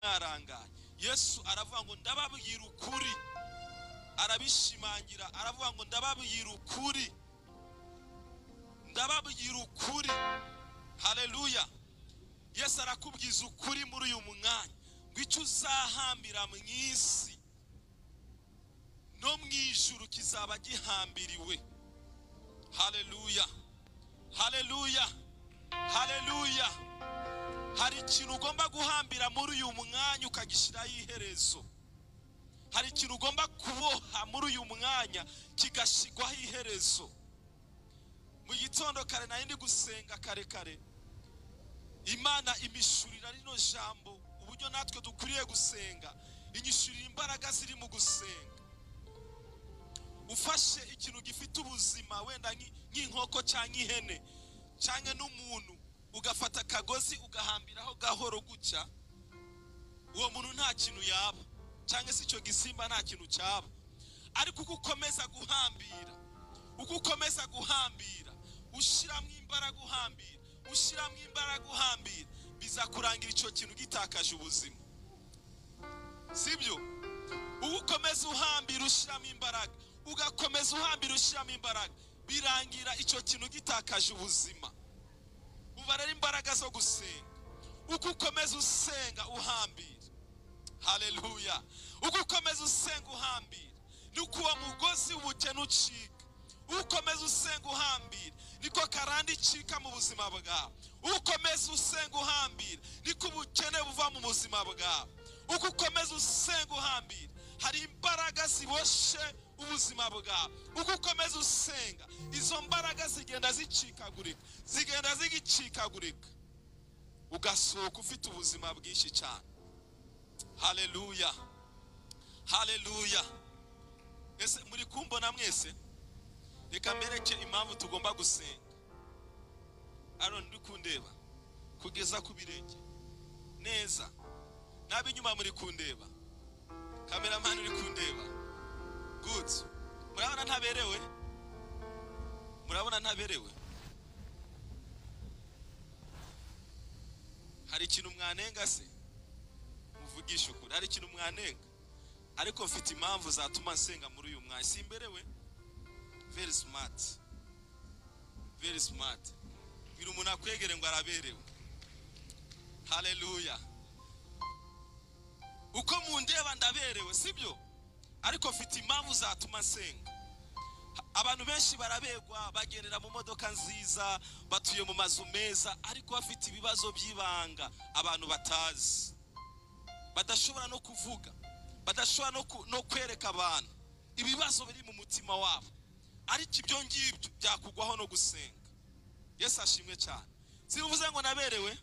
mwarangaye. Yesu aravuga ngo ndababwira ukuri, arabishimangira aravuga ngo ndababwira ukuri, ndababwira ukuri. Haleluya. Yesu arakubwiza ukuri muri uyu mwanya ngo icyo uzahambira mu isi no mu ijuru kizaba gihambiriwe. Haleluya, haleluya, haleluya. Hari ikintu ugomba guhambira muri uyu mwanya ukagishyiraho iherezo. Hari ikintu ugomba kuboha muri uyu mwanya kigashigwaho iherezo. Mu gitondo kare nari ndi gusenga kare Imana imishurira rino jambo uburyo natwe dukwiriye gusenga. Inyishurira imbaraga ziri mu gusenga. Ufashe ikintu gifite ubuzima wenda nk'inkoko cyangwa ihene cyangwa n'umuntu, ugafata akagozi ugahambiraho gahoro gutya, uwo muntu nta kintu yaba, cyangwa se icyo gisimba nta kintu cyaba. Ariko uko ukomeza guhambira, uko ukomeza guhambira, ushiramo imbaraga uhambira, ushiramo imbaraga uhambira, bizakurangira icyo kintu gitakaje ubuzima. Sibyo? Uko ukomeza uhambira ushiramo imbaraga, ugakomeza uhambira ushiramo imbaraga, birangira icyo kintu gitakaje ubuzima. Uba rero imbaraga zo gusenga. Uko ukomeza usenga uhambira. Haleluya. Uko ukomeza usenga uhambira, nuko uwo mugozi ubukene ucika. Ukomeza usenga uhambira, niko karandi icika mu buzima bwawe. Ukomeza usenga uhambira, niko ubukene buva mu buzima bwawe. Uko ukomeza usenga uhambira, hari imbaraga ziboshe ubuzima bwawe. Uko ukomeza usenga, izo mbaraga zigenda zicikagurika, zigenda zigicikagurika, ugasohoka ufite ubuzima bwinshi cyane. Haleluya, haleluya. Ese muri kumbona mwese? Reka mbereke impamvu tugomba gusenga. Aaron ndi kundeba kugeza ku birenge neza, nabinyuma muri kundeba, cameraman uri kundeba. Good. Murabona ntaberewe? Murabona ntaberewe? Hari ikintu mwanenga se? Muvugisha ukuri. Hari ikintu mwanenga? Ariko mfite impamvu zatuma nsenga muri uyu mwanya. Simberewe? Very smart. Very smart. Biri umuntu akwegere ngo araberewe. Haleluya. Uko mundeba ndaberewe, sibyo? Ariko mfite impamvu zatuma nsenga. Abantu benshi barabegwa, bagendera mu modoka nziza, batuye mu mazu meza, ariko bafite ibibazo by'ibanga abantu batazi, badashobora no kuvuga, badashobora no kwereka abantu ibibazo biri mu mutima wabo. Ariko ibyo ngibyo byakugwaho no gusenga. Yesu ashimwe cyane. Sivuze ngo naberewe,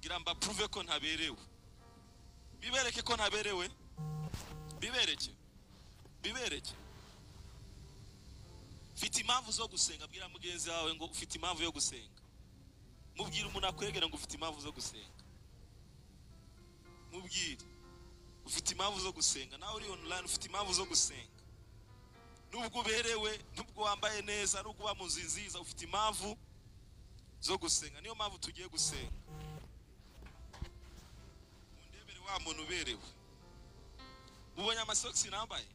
gira mba prove ko ntaberewe. Bibereke ko ntaberewe. Bibereke. Bibereke. Ufite impamvu zo gusenga. Bwira mugenzi wawe ngo ufite impamvu yo gusenga. Mubwire umuntu akwegera ngo ufite impamvu zo gusenga. Mubwire ufite impamvu zo gusenga. Nawe uri online ufite impamvu zo gusenga. Nubwo uberewe, nubwo wambaye neza, nubwo uba mu nzu nziza, ufite impamvu zo gusenga. Niyo mpamvu tugiye gusenga. Mundebere wa muntu uberewe. Mubonye amasogisi nambaye?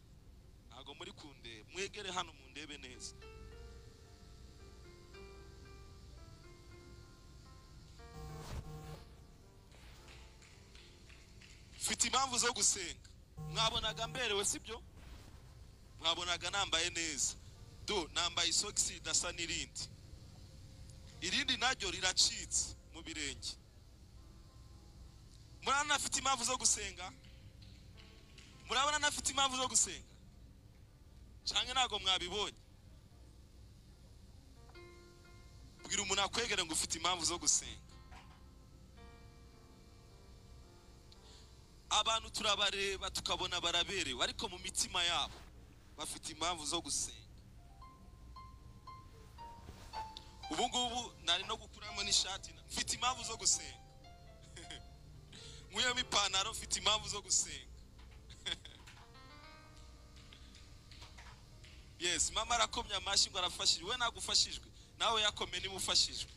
Ntago muri kundeba. Mwegere hano mundebe neza. Ufite impamvu zo gusenga. Mwabonaga mberewe sibyo? Mwabonaga nambaye neza. Do nambaye isogisi dasa n'irindi. Irindi naryo riracitse mu birenge. Murabona nafite impamvu zo gusenga? Murabona nafite impamvu zo gusenga? Cyangwa ntago mwabibonye? Bwira umuntu akwegera ngo ufite impamvu zo gusenga. Abantu turabareba tukabona baraberewe, ariko mu mitima yabo bafite impamvu zo gusenga. Ubu ngubu nari no gukuramo n'ishati, mfite impamvu zo gusenga. Nkuyemo ipantaro, mfite impamvu zo gusenga. Yes, mama arakomye amashi ngo arafashijwe. We nagufashijwe, nawe yakome niba ufashijwe.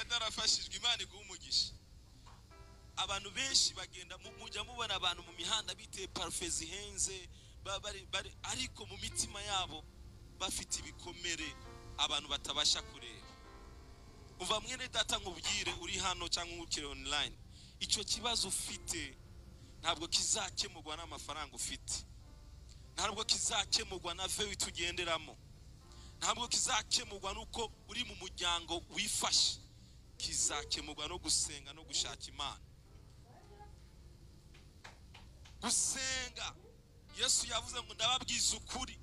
Ndadarafashijwe Imana iguha umugisha. Abantu benshi bagenda mujya mubona abantu mu mihanda bite parfait zihenze bari ariko mu mitima yabo bafite ibikomere abantu batabasha kureba. Uva mwene data nkubwire uri hano cyangwa ukiri online, icyo kibazo ufite ntabwo kizakemurwa n'amafaranga ufite, ntabwo kizakemurwa na vewe tugenderamo, ntabwo kizakemurwa nuko uri mu muryango wifashe. Kizakemurwa no gusenga no gushaka Imana. Gusenga, Yesu yavuze ngo ndababwiza ukuri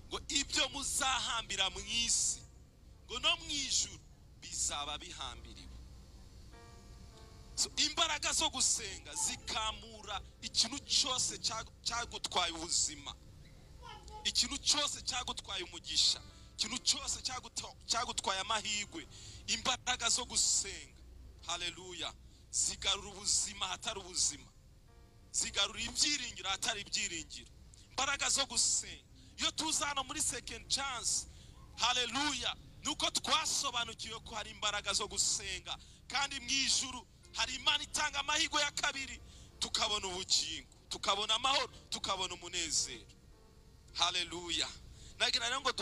ngo ibyo muzahambira mu isi ngo no mu ijuru bizaba bihambiriwe. So imbaraga zo gusenga zikamura ikintu cyose cyagutwaye ubuzima, ikintu cyose cyagutwaye umugisha, ikintu cyose cyagutwaye amahirwe. Imbaraga zo gusenga, haleluya, zigarura ubuzima hatari ubuzima, zigarura ibyiringiro hatari ibyiringiro. Imbaraga zo gusenga, iyo tuzana muri second chance, haleluya, nuko twasobanukiwe ko hari imbaraga zo gusenga, kandi mu ijuru hari Imana itanga amahirwe ya kabiri, tukabona ubugingo, tukabona amahoro, tukabona umunezero. Haleluya. Nagira ngo